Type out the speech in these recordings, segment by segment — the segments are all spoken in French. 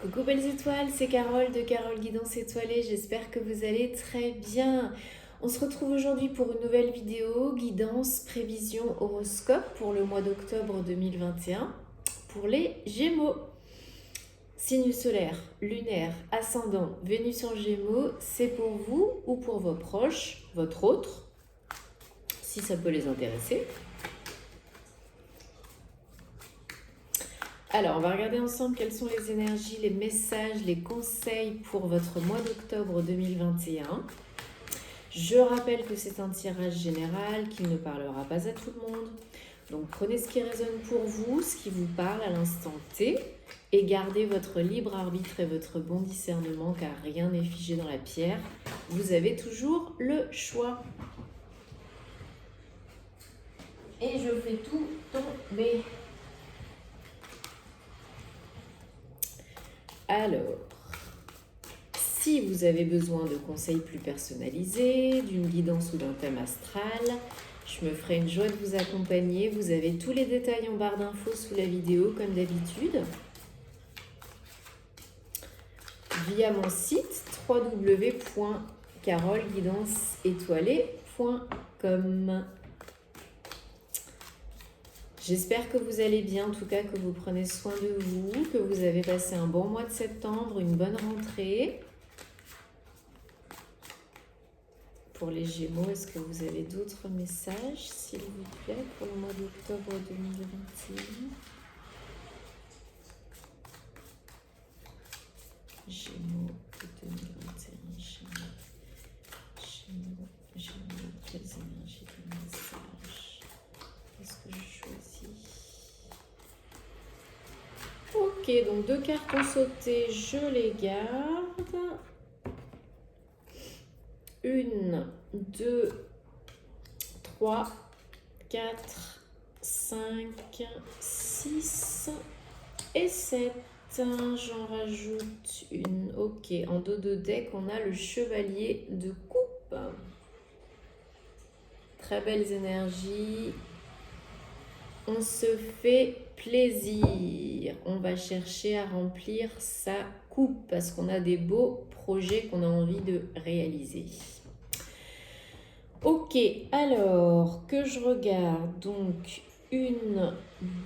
Coucou belles étoiles, c'est Carole de Carole Guidance Étoilée, j'espère que vous allez très bien. On se retrouve aujourd'hui pour une nouvelle vidéo, guidance, prévision, horoscope pour le mois d'octobre 2021 pour les Gémeaux. Signe solaire, lunaire, ascendant, Vénus en Gémeaux, c'est pour vous ou pour vos proches, votre autre, si ça peut les intéresser. Alors, on va regarder ensemble quelles sont les énergies, les messages, les conseils pour votre mois d'octobre 2021. Je rappelle que c'est un tirage général qui ne parlera pas à tout le monde. Donc, prenez ce qui résonne pour vous, ce qui vous parle à l'instant T, et gardez votre libre arbitre et votre bon discernement, car rien n'est figé dans la pierre. Vous avez toujours le choix. Et je fais tout tomber. Alors, si vous avez besoin de conseils plus personnalisés, d'une guidance ou d'un thème astral, je me ferai une joie de vous accompagner. Vous avez tous les détails en barre d'infos sous la vidéo comme d'habitude. Via mon site www.caroleguidanceétoilée.com. J'espère que vous allez bien, en tout cas que vous prenez soin de vous, que vous avez passé un bon mois de septembre, une bonne rentrée. Pour les Gémeaux, est-ce que vous avez d'autres messages, s'il vous plaît, pour le mois d'octobre 2021 ? Gémeaux 2021, Gémeaux, quelles énergies de messages est-ce que je choisis ? Ok, donc 2 cartes ont sauté, je les garde. 1, 2, 3, 4, 5, 6 et 7. J'en rajoute une. Ok, en dos de deck, on a le chevalier de coupe. Très belles énergies. On se fait plaisir. On va chercher à remplir sa coupe parce qu'on a des beaux projets qu'on a envie de réaliser. Ok, alors que je regarde donc 1,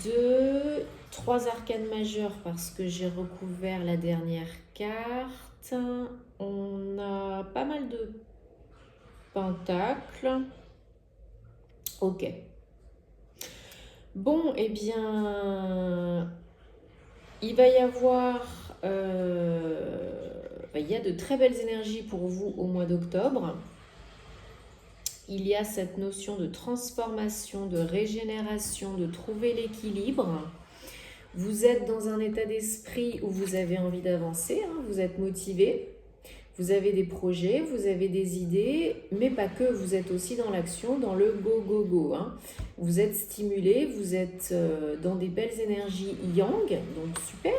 2, 3 arcanes majeures parce que j'ai recouvert la dernière carte. On a pas mal de pentacles. Ok. Bon, eh bien, il va y avoir... il y a de très belles énergies pour vous au mois d'octobre. Il y a cette notion de transformation, de régénération, de trouver l'équilibre. Vous êtes dans un état d'esprit où vous avez envie d'avancer, hein, vous êtes motivé, vous avez des projets, vous avez des idées, mais pas que, vous êtes aussi dans l'action, dans le go, go, go. Hein. Vous êtes stimulé, vous êtes dans des belles énergies yang, donc super.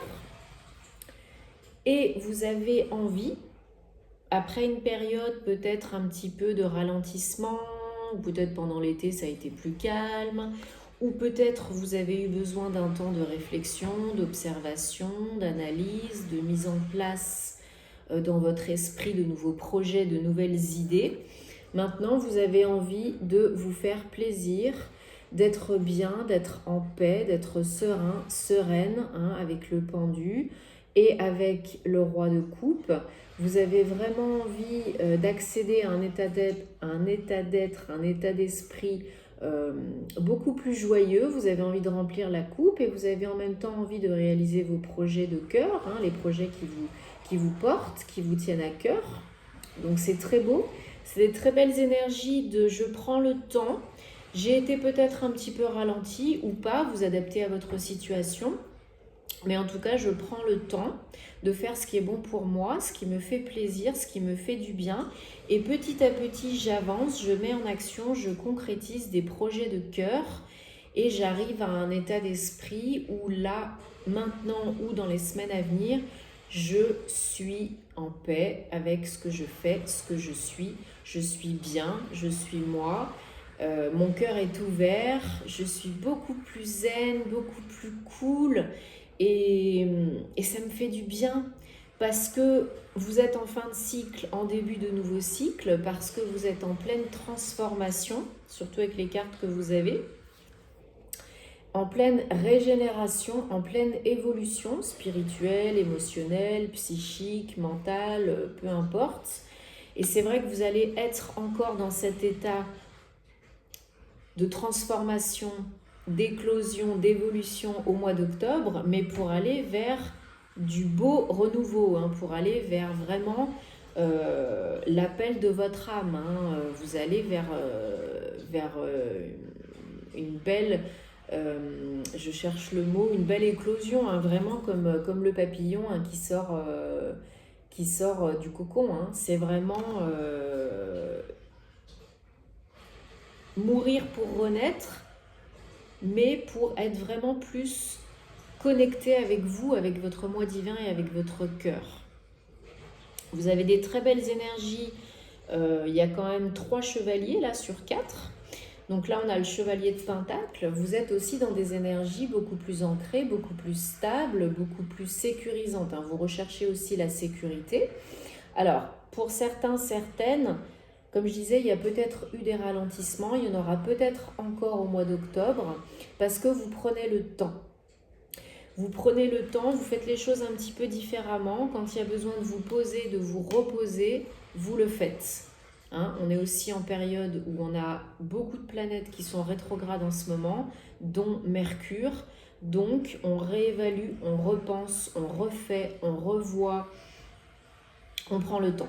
Et vous avez envie, après une période peut-être un petit peu de ralentissement, ou peut-être pendant l'été ça a été plus calme, ou peut-être vous avez eu besoin d'un temps de réflexion, d'observation, d'analyse, de mise en place dans votre esprit de nouveaux projets, de nouvelles idées. Maintenant, vous avez envie de vous faire plaisir, d'être bien, d'être en paix, d'être serein, sereine, hein, avec le pendu et avec le roi de coupe. Vous avez vraiment envie d'accéder à un état d'être, un état d'esprit beaucoup plus joyeux. Vous avez envie de remplir la coupe et vous avez en même temps envie de réaliser vos projets de cœur, hein, les projets qui vous portent, qui vous tiennent à cœur. Donc c'est très beau. C'est des très belles énergies de je prends le temps. J'ai été peut-être un petit peu ralenti ou pas, vous adaptez à votre situation. Mais en tout cas, je prends le temps de faire ce qui est bon pour moi, ce qui me fait plaisir, ce qui me fait du bien. Et petit à petit, j'avance, je mets en action, je concrétise des projets de cœur. Et j'arrive à un état d'esprit où là, maintenant ou dans les semaines à venir, je suis en paix avec ce que je fais, ce que je suis. Je suis bien, je suis moi. Mon cœur est ouvert, je suis beaucoup plus zen, beaucoup plus cool. Et ça me fait du bien parce que vous êtes en fin de cycle, en début de nouveau cycle, parce que vous êtes en pleine transformation, surtout avec les cartes que vous avez, en pleine régénération, en pleine évolution spirituelle, émotionnelle, psychique, mentale, peu importe. Et c'est vrai que vous allez être encore dans cet état de transformation, d'éclosion, d'évolution au mois d'octobre, mais pour aller vers du beau renouveau, hein, pour aller vers vraiment l'appel de votre âme. Hein. Vous allez vers une belle, je cherche le mot, une belle éclosion, hein, vraiment comme le papillon, hein, qui sort du cocon. Hein. C'est vraiment mourir pour renaître, mais pour être vraiment plus connecté avec vous, avec votre moi divin et avec votre cœur. Vous avez des très belles énergies. Il y a quand même 3 chevaliers là sur 4. Donc là, on a le chevalier de Pentacle. Vous êtes aussi dans des énergies beaucoup plus ancrées, beaucoup plus stables, beaucoup plus sécurisantes. Hein. Vous recherchez aussi la sécurité. Alors, pour certains, certaines, comme je disais, il y a peut-être eu des ralentissements. Il y en aura peut-être encore au mois d'octobre parce que vous prenez le temps. Vous prenez le temps, vous faites les choses un petit peu différemment. Quand il y a besoin de vous poser, de vous reposer, vous le faites. Hein, on est aussi en période où on a beaucoup de planètes qui sont rétrogrades en ce moment, dont Mercure. Donc, on réévalue, on repense, on refait, on revoit, on prend le temps.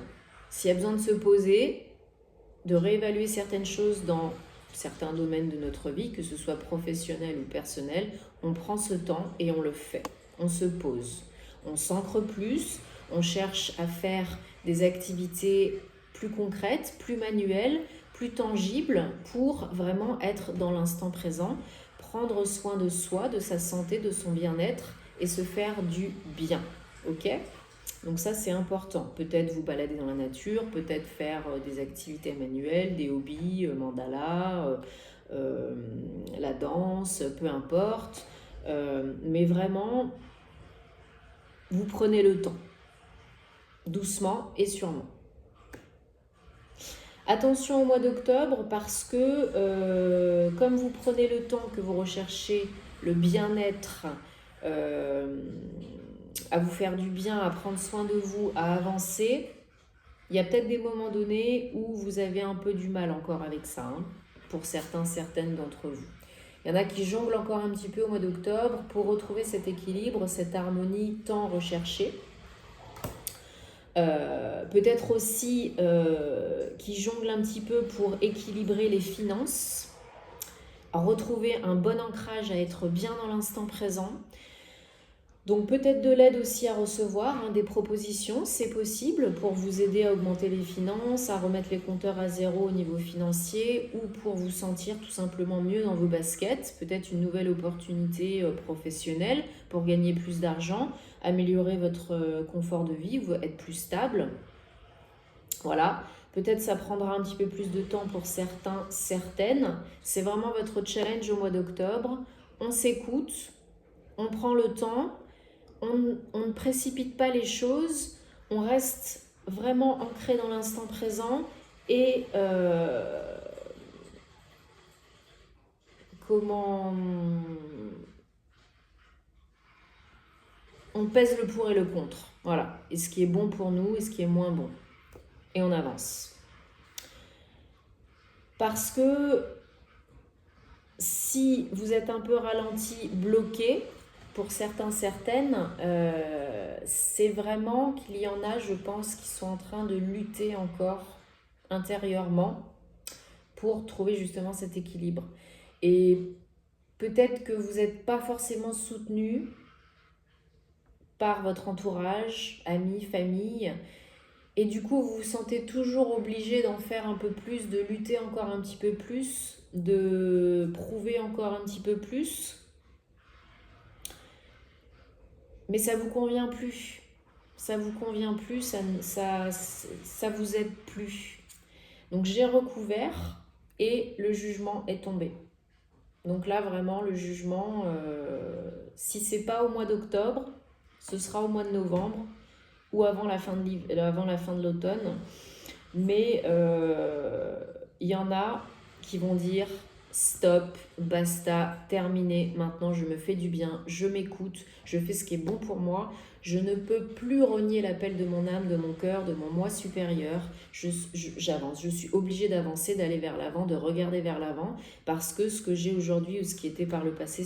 S'il y a besoin de se poser, de réévaluer certaines choses dans certains domaines de notre vie, que ce soit professionnel ou personnel, on prend ce temps et on le fait. On se pose. On s'ancre plus, on cherche à faire des activités plus concrètes, plus manuelles, plus tangibles pour vraiment être dans l'instant présent, prendre soin de soi, de sa santé, de son bien-être et se faire du bien. Ok ? Donc ça, c'est important. Peut-être vous balader dans la nature, peut-être faire des activités manuelles, des hobbies, mandala, la danse, peu importe. Mais vraiment, vous prenez le temps, doucement et sûrement. Attention au mois d'octobre parce que comme vous prenez le temps, que vous recherchez le bien-être, à vous faire du bien, à prendre soin de vous, à avancer, il y a peut-être des moments donnés où vous avez un peu du mal encore avec ça, hein, pour certains, certaines d'entre vous. Il y en a qui jonglent encore un petit peu au mois d'octobre pour retrouver cet équilibre, cette harmonie tant recherchée. Peut-être aussi qui jonglent un petit peu pour équilibrer les finances, retrouver un bon ancrage, à être bien dans l'instant présent. Donc peut-être de l'aide aussi à recevoir, hein, des propositions, c'est possible, pour vous aider à augmenter les finances, à remettre les compteurs à zéro au niveau financier ou pour vous sentir tout simplement mieux dans vos baskets, peut-être une nouvelle opportunité professionnelle pour gagner plus d'argent, améliorer votre confort de vie, être plus stable. Voilà, peut-être ça prendra un petit peu plus de temps pour certains, certaines. C'est vraiment votre challenge au mois d'octobre. On s'écoute, on prend le temps. On ne précipite pas les choses, on reste vraiment ancré dans l'instant présent et on pèse le pour et le contre. Voilà, et ce qui est bon pour nous et ce qui est moins bon. Et on avance. Parce que si vous êtes un peu ralenti, bloqué, pour certains, certaines, c'est vraiment qu'il y en a, je pense, qui sont en train de lutter encore intérieurement pour trouver justement cet équilibre. Et peut-être que vous n'êtes pas forcément soutenu par votre entourage, amis, famille, et du coup vous vous sentez toujours obligé d'en faire un peu plus, de lutter encore un petit peu plus, de prouver encore un petit peu plus. Mais ça vous convient plus. Ça vous convient plus, ça vous aide plus. Donc j'ai recouvert et le jugement est tombé. Donc là, vraiment, le jugement, si c'est pas au mois d'octobre, ce sera au mois de novembre ou avant la fin de l'automne. Mais il y en a qui vont dire stop, basta, terminé, maintenant je me fais du bien, je m'écoute, je fais ce qui est bon pour moi, je ne peux plus renier l'appel de mon âme, de mon cœur, de mon moi supérieur, j'avance, je suis obligée d'avancer, d'aller vers l'avant, de regarder vers l'avant, parce que ce que j'ai aujourd'hui ou ce qui était par le passé,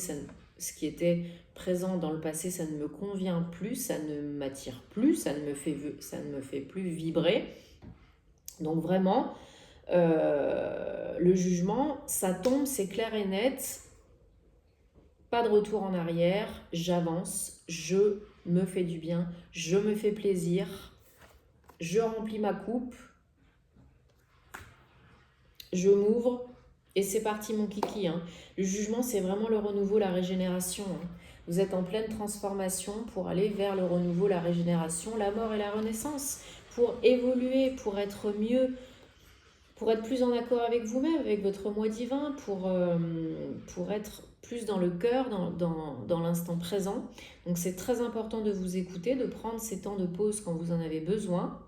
ce qui était présent dans le passé, ça ne me convient plus, ça ne m'attire plus, ça ne me fait plus vibrer. Donc vraiment, le jugement, ça tombe, c'est clair et net, pas de retour en arrière, j'avance, je me fais du bien, je me fais plaisir, je remplis ma coupe, je m'ouvre et c'est parti mon kiki. Hein. Le jugement, c'est vraiment le renouveau, la régénération. Hein. Vous êtes en pleine transformation pour aller vers le renouveau, la régénération, la mort et la renaissance, pour évoluer, pour être mieux, pour être plus en accord avec vous-même, avec votre moi divin, pour être plus dans le cœur, dans l'instant présent. Donc c'est très important de vous écouter, de prendre ces temps de pause quand vous en avez besoin,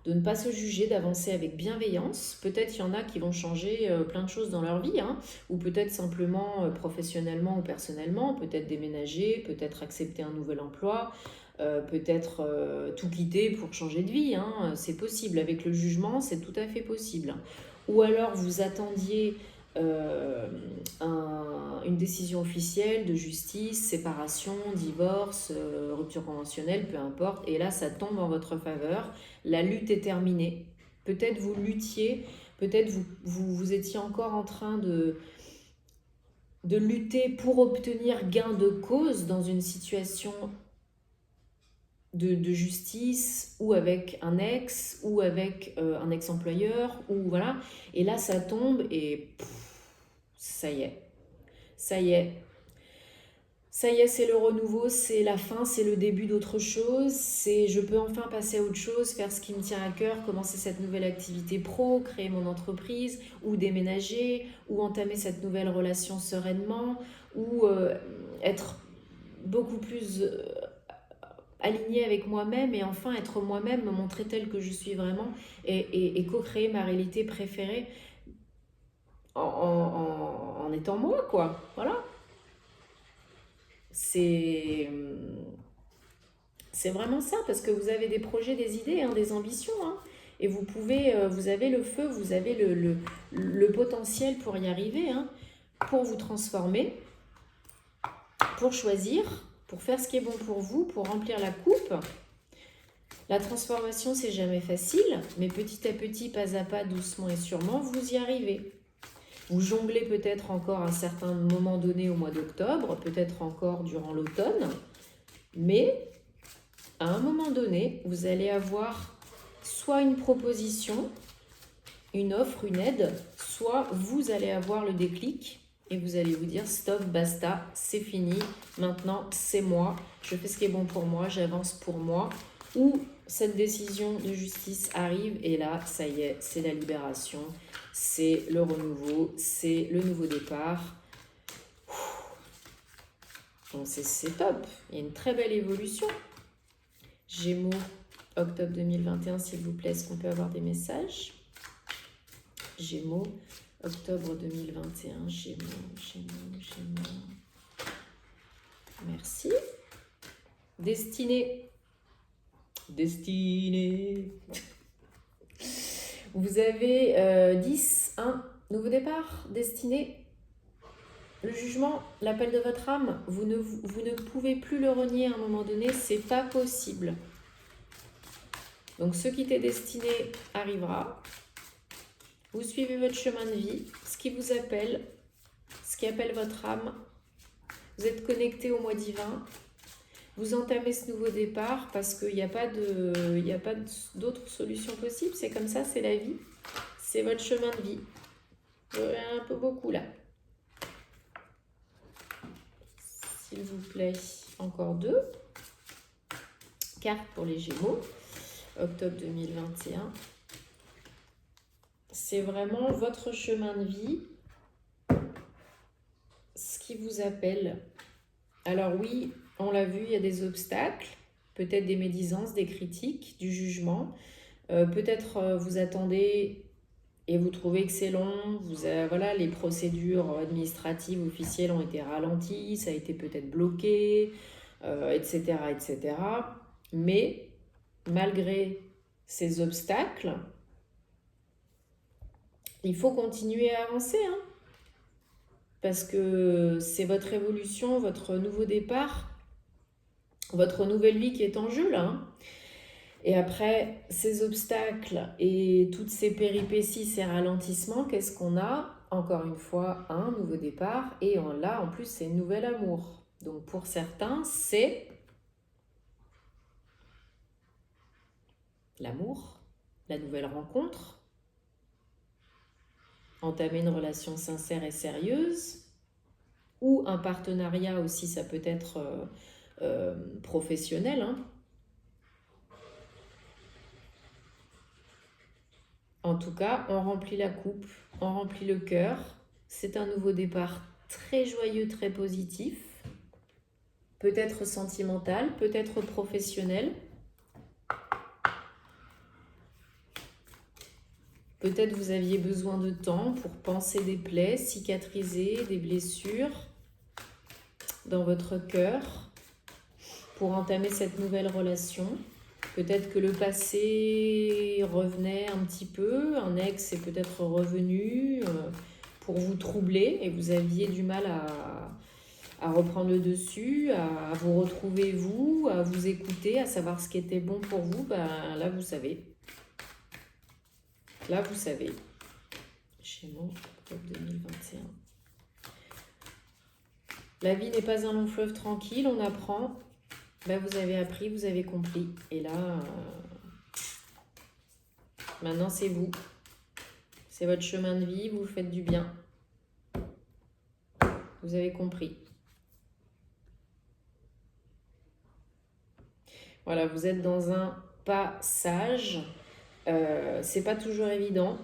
de ne pas se juger, d'avancer avec bienveillance. Peut-être il y en a qui vont changer plein de choses dans leur vie, hein, ou peut-être simplement professionnellement ou personnellement, peut-être déménager, peut-être accepter un nouvel emploi, peut-être tout quitter pour changer de vie, hein. C'est possible. Avec le jugement, c'est tout à fait possible. Ou alors vous attendiez une décision officielle de justice, séparation, divorce, rupture conventionnelle, peu importe, et là ça tombe en votre faveur, la lutte est terminée. Peut-être vous luttiez, peut-être vous étiez encore en train de lutter pour obtenir gain de cause dans une situation de justice, ou avec un ex, ou avec un ex-employeur, ou voilà. Et là, ça tombe et ça y est. Ça y est. Ça y est, c'est le renouveau, c'est la fin, c'est le début d'autre chose. C'est je peux enfin passer à autre chose, faire ce qui me tient à cœur, commencer cette nouvelle activité pro, créer mon entreprise, ou déménager, ou entamer cette nouvelle relation sereinement, ou être beaucoup plus aligné avec moi-même et enfin être moi-même, me montrer telle que je suis vraiment et co-créer ma réalité préférée en étant moi, quoi. Voilà. C'est vraiment ça, parce que vous avez des projets, des idées, hein, des ambitions, hein, et vous pouvez, vous avez le feu, vous avez le potentiel pour y arriver, hein, pour vous transformer, pour choisir, pour faire ce qui est bon pour vous, pour remplir la coupe. La transformation, c'est jamais facile, mais petit à petit, pas à pas, doucement et sûrement, vous y arrivez. Vous jonglez peut-être encore à un certain moment donné au mois d'octobre, peut-être encore durant l'automne, mais à un moment donné, vous allez avoir soit une proposition, une offre, une aide, soit vous allez avoir le déclic et vous allez vous dire stop, basta, c'est fini, maintenant c'est moi, je fais ce qui est bon pour moi, j'avance pour moi, ou cette décision de justice arrive et là, ça y est, c'est la libération, c'est le renouveau, c'est le nouveau départ. Donc c'est top, il y a une très belle évolution. Gémeaux, octobre 2021, s'il vous plaît, est-ce qu'on peut avoir des messages? Gémeaux, octobre 2021, Gémeaux. Merci. Destinée. Vous avez 10, 1, nouveau départ, destinée. Le jugement, l'appel de votre âme, vous ne pouvez plus le renier à un moment donné, c'est pas possible. Donc ce qui était destiné arrivera. Vous suivez votre chemin de vie, ce qui vous appelle, ce qui appelle votre âme. Vous êtes connecté au moi divin. Vous entamez ce nouveau départ parce qu'il n'y a pas d'autre solution possible. C'est comme ça, c'est la vie. C'est votre chemin de vie. Un peu beaucoup là. S'il vous plaît, encore 2 cartes pour les Gémeaux, octobre 2021. C'est vraiment votre chemin de vie. qui vous appelle. Alors oui, on l'a vu, il y a des obstacles, peut-être des médisances, des critiques, du jugement. Peut-être vous attendez et vous trouvez que c'est long. Voilà, les procédures administratives officielles ont été ralenties, ça a été peut-être bloqué, etc., etc. Mais malgré ces obstacles, il faut continuer à avancer, hein, parce que c'est votre évolution, votre nouveau départ, votre nouvelle vie qui est en jeu là, hein. Et après ces obstacles et toutes ces péripéties, ces ralentissements, qu'est-ce qu'on a? Encore une fois, un nouveau départ, et là en plus c'est un nouvel amour. Donc pour certains, c'est l'amour, la nouvelle rencontre, entamer une relation sincère et sérieuse, ou un partenariat aussi, ça peut être professionnel, hein. En tout cas, on remplit la coupe, on remplit le cœur. C'est un nouveau départ très joyeux, très positif. Peut-être sentimental, peut-être professionnel. Peut-être vous aviez besoin de temps pour panser des plaies, cicatriser des blessures dans votre cœur, pour entamer cette nouvelle relation. Peut-être que le passé revenait un petit peu, un ex est peut-être revenu pour vous troubler et vous aviez du mal à reprendre le dessus, à vous retrouver vous, à vous écouter, à savoir ce qui était bon pour vous. Ben, là, vous savez. Là, vous savez. Gémeaux, octobre 2021. La vie n'est pas un long fleuve tranquille, on apprend. Ben, vous avez appris, vous avez compris. Et là, maintenant c'est vous. C'est votre chemin de vie, vous faites du bien. Vous avez compris. Voilà, vous êtes dans un passage. C'est pas toujours évident,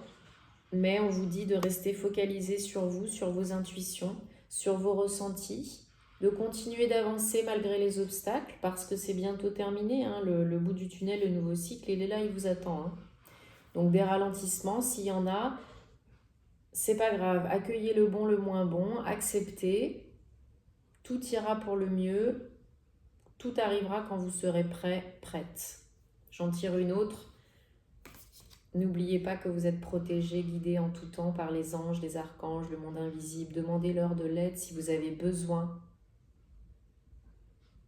mais on vous dit de rester focalisé sur vous, sur vos intuitions, sur vos ressentis, de continuer d'avancer malgré les obstacles, parce que c'est bientôt terminé, hein, le bout du tunnel, le nouveau cycle, il est là, il vous attend, hein. Donc des ralentissements, s'il y en a, c'est pas grave. Accueillez le bon, le moins bon, acceptez. Tout ira pour le mieux. Tout arrivera quand vous serez prêt, prête. J'en tire une autre. N'oubliez pas que vous êtes protégé, guidé en tout temps par les anges, les archanges, le monde invisible. Demandez-leur de l'aide si vous avez besoin.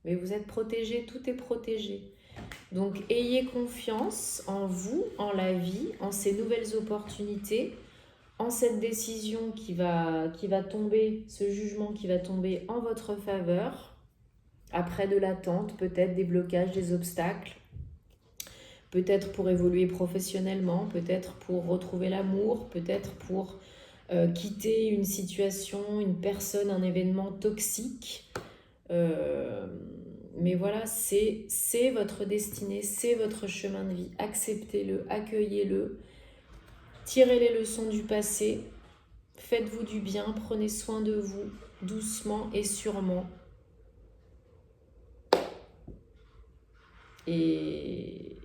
Mais vous êtes protégé, tout est protégé. Donc ayez confiance en vous, en la vie, en ces nouvelles opportunités, en cette décision qui va tomber, ce jugement qui va tomber en votre faveur, après de l'attente, peut-être des blocages, des obstacles, peut-être pour évoluer professionnellement, peut-être pour retrouver l'amour, peut-être pour quitter une situation, une personne, un événement toxique. Mais voilà, c'est votre destinée, c'est votre chemin de vie. Acceptez-le, accueillez-le. Tirez les leçons du passé, faites-vous du bien, prenez soin de vous, doucement et sûrement. Et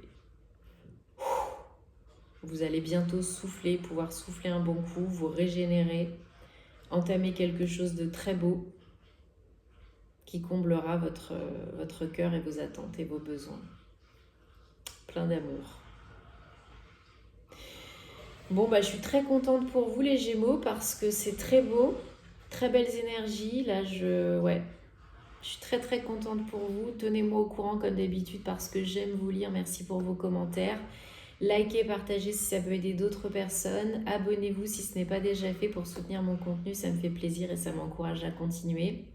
vous allez bientôt souffler, pouvoir souffler un bon coup, vous régénérer, entamer quelque chose de très beau qui comblera votre cœur et vos attentes et vos besoins. Plein d'amour. Bon, je suis très contente pour vous les Gémeaux parce que c'est très beau, très belles énergies. Là, je suis très très contente pour vous. Tenez-moi au courant comme d'habitude parce que j'aime vous lire. Merci pour vos commentaires. Likez, partagez si ça peut aider d'autres personnes. Abonnez-vous si ce n'est pas déjà fait pour soutenir mon contenu. Ça me fait plaisir et ça m'encourage à continuer.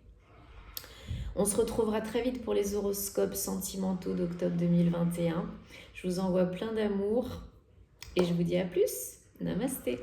On se retrouvera très vite pour les horoscopes sentimentaux d'octobre 2021. Je vous envoie plein d'amour et je vous dis à plus. Namasté.